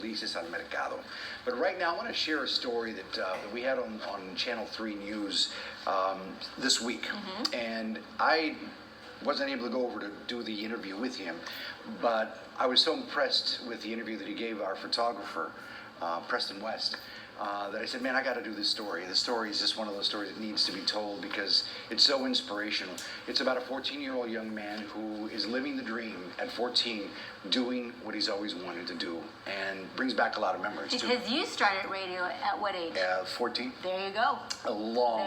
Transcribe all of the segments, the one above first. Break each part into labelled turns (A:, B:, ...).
A: Releases al mercado. But right now, I want to share a story that we had on Channel 3 News this week. And I wasn't able to go over to do the interview with him, but I was so impressed with the interview that he gave our photographer, Preston West, that I said, man, I got to do this story. This story is just one of those stories that needs to be told because it's so inspirational. It's about a 14-year-old young man who is living the dream at 14, doing what he's always wanted to do, and brings back a lot of memories, too.
B: Because you started radio at what age?
A: 14.
B: There you go.
A: A long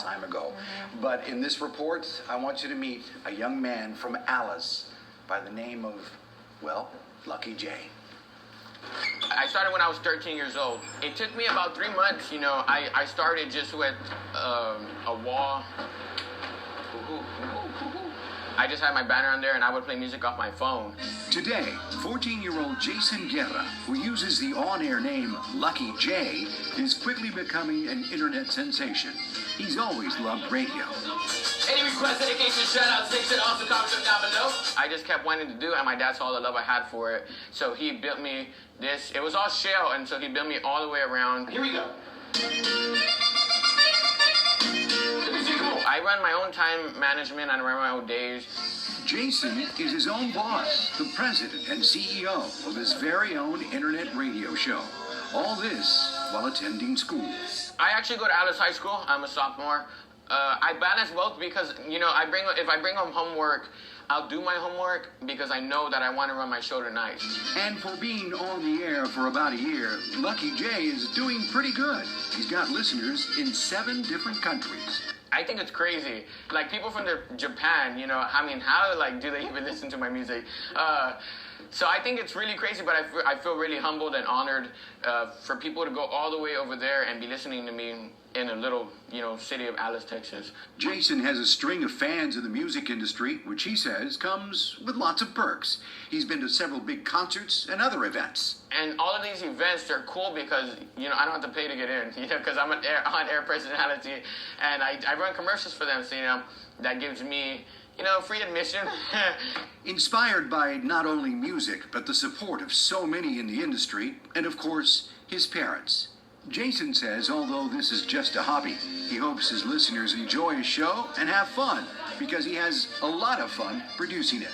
A: time ago. But in this report, I want you to meet a young man from Alice by the name of, well, Lucky J.
C: I started when I was 13 years old. It took me about 3 months, you know. I started just with a wall. I just had my banner on there and I would play music off my phone.
A: Today, 14-year-old Jason Guerra, who uses the on-air name Lucky J, is quickly becoming an internet sensation. He's always loved radio.
C: Any requests, dedication, shout-outs, links, and also comments down below. I just kept wanting to do it, and my dad saw the love I had for it. So he built me this. It was all shell, and so he built me all the way around. Here we go. I run my own time management. I run my own days.
A: Jason is his own boss, the president and CEO of his very own internet radio show. All this while attending school.
C: I actually go to Alice High School. I'm a sophomore. I balance both because, you know, if I bring home homework, I'll do my homework because I know that I want to run my show tonight.
A: And for being on the air for about a year, Lucky J is doing pretty good. He's got listeners in 7 different countries.
C: I think it's crazy. Like, people from Japan, you know, I mean, how, like, do they even listen to my music? So I think it's really crazy, but I feel really humbled and honored for people to go all the way over there and be listening to me in a little, you know, city of Alice, Texas.
A: Jason has a string of fans in the music industry, which he says comes with lots of perks. He's been to several big concerts and other events.
C: And all of these events, they're cool because, you know, I don't have to pay to get in, you know, because I'm an on-air personality, and I run commercials for them, so, you know, that gives me, you know, free admission.
A: Inspired by not only music, but the support of so many in the industry, and of course, his parents. Jason says although this is just a hobby, he hopes his listeners enjoy his show and have fun, because he has a lot of fun producing it.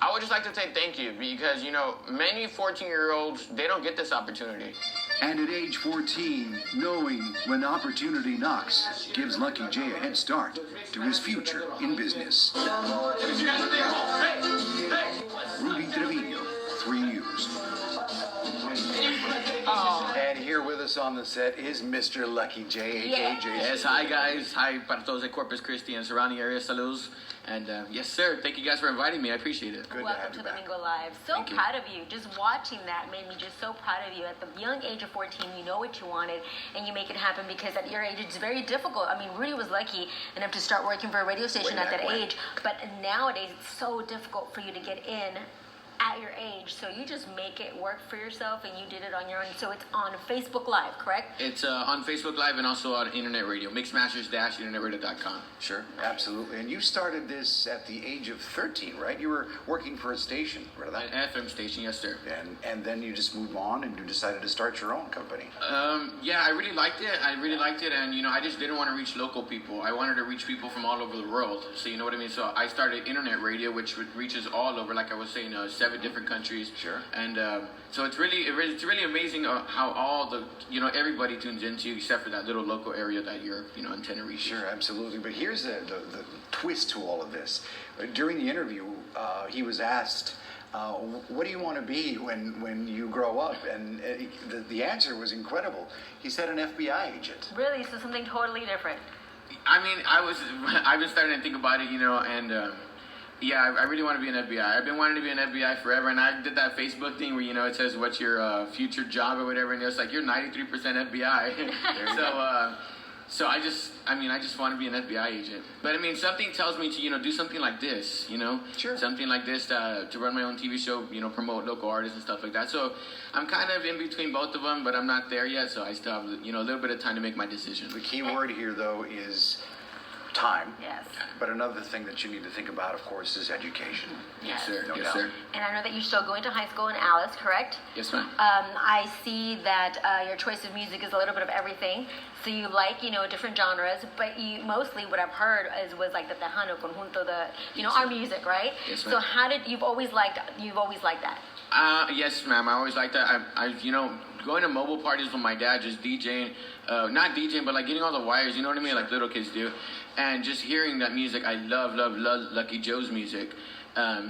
C: I would just like to say thank you, because, you know, many 14-year-olds, they don't get this opportunity.
A: And at age 14, knowing when opportunity knocks gives Lucky J a head start to his future in business. Rudy Trevino, 3 News. And here with us on the set is Mr. Lucky J, a.k.a. Jason.
C: Yes, hi guys. Hi para todos de Corpus Christi and surrounding areas. Saludos. And yes, sir. Thank you guys for inviting me. I appreciate it.
A: Good
B: Welcome to Domingo Live. So proud of you. Just watching that made me just so proud of you. At the young age of 14, you know what you wanted, and you make it happen, because at your age, it's very difficult. I mean, Rudy was lucky enough to start working for a radio station at that age, but nowadays, it's so difficult for you to get in at your age, so you just make it work for yourself, and you did it on your own. So it's on Facebook Live, correct?
C: It's on Facebook Live and also on internet radio, mixmasters-internetradio.com.
A: Sure, absolutely. And you started this at the age of 13, right? You were working for a station, right?
C: An FM station, yes, sir.
A: And then you just moved on and you decided to start your own company.
C: Yeah, I really liked it. And, you know, I just didn't want to reach local people. I wanted to reach people from all over the world. So, you know what I mean? So I started internet radio, which reaches all over, like I was saying, 7 different countries.
A: Sure.
C: And so it's really amazing how all the, you know, everybody tunes into you except for that little local area that you're, you know, intended to reach.
A: Sure, absolutely. But here's the twist to all of this. During the interview, he was asked, what do you want to be when you grow up? And the answer was incredible. He said an FBI agent.
B: Really? So something totally different.
C: I mean, I've been starting to think about it, you know, and yeah, I really want to be an FBI. I've been wanting to be an FBI forever, and I did that Facebook thing where, you know, it says what's your future job or whatever, and it's like, you're 93% FBI. So I just want to be an FBI agent. But I mean, something tells me to, you know, do something like this, you know?
A: Sure.
C: Something like this to run my own TV show, you know, promote local artists and stuff like that. So I'm kind of in between both of them, but I'm not there yet, so I still have, you know, a little bit of time to make my decision.
A: The key word here, though, is time.
B: Yes.
A: But another thing that you need to think about, of course, is education.
C: Yes, sir.
A: No
C: Yes,
A: doubt.
C: sir.
B: And I know that you're still going to high school in Alice, correct?
C: Yes, ma'am.
B: I see that your choice of music is a little bit of everything. So you like, different genres, but you mostly what I've heard was like the tejano, conjunto, our music, right?
C: Yes,
B: So
C: ma'am.
B: you've always liked that?
C: Yes, ma'am. I always like that. Going to mobile parties with my dad, just DJing, not DJing, but like getting all the wires, you know what I mean, like little kids do, and just hearing that music. I love Lucky Joe's music.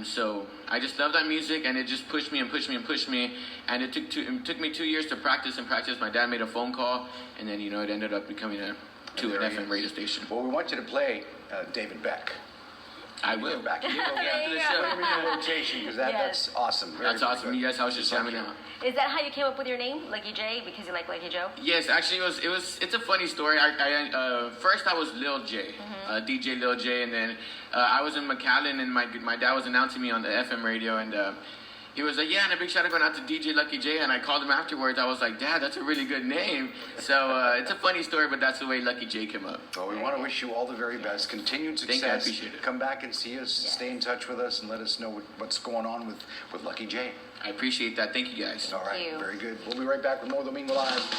C: So I just love that music, and it just pushed me, and it took me 2 years to practice. My dad made a phone call, and then it ended up becoming an FM radio station.
A: Well, we want you to play David Beck.
C: I will.
A: Back. You go
B: There
A: after
B: you
A: the
B: go.
A: show. Put him in the rotation because that's awesome. Very,
C: That's
A: very
C: awesome.
A: good.
C: Yes, I was just jamming out.
B: Is that how you came up with your name, Lucky J, because you like Lucky Joe?
C: Yes, actually, it's a funny story. First I was Lil J, DJ Lil J, and then I was in McAllen, and my dad was announcing me on the FM radio, and he was like, yeah, and a big shout out going out to DJ Lucky J, and I called him afterwards. I was like, Dad, that's a really good name. So it's a funny story, but that's the way Lucky J came up.
A: Well, we want to wish you all the very best. Continued success.
C: Thank you, I appreciate it.
A: Come back and see us. Stay in touch with us and let us know what's going on with Lucky J.
C: I appreciate that. Thank you, guys.
A: All right.
B: Thank you.
A: Very good. We'll be right back with more Domingo Live.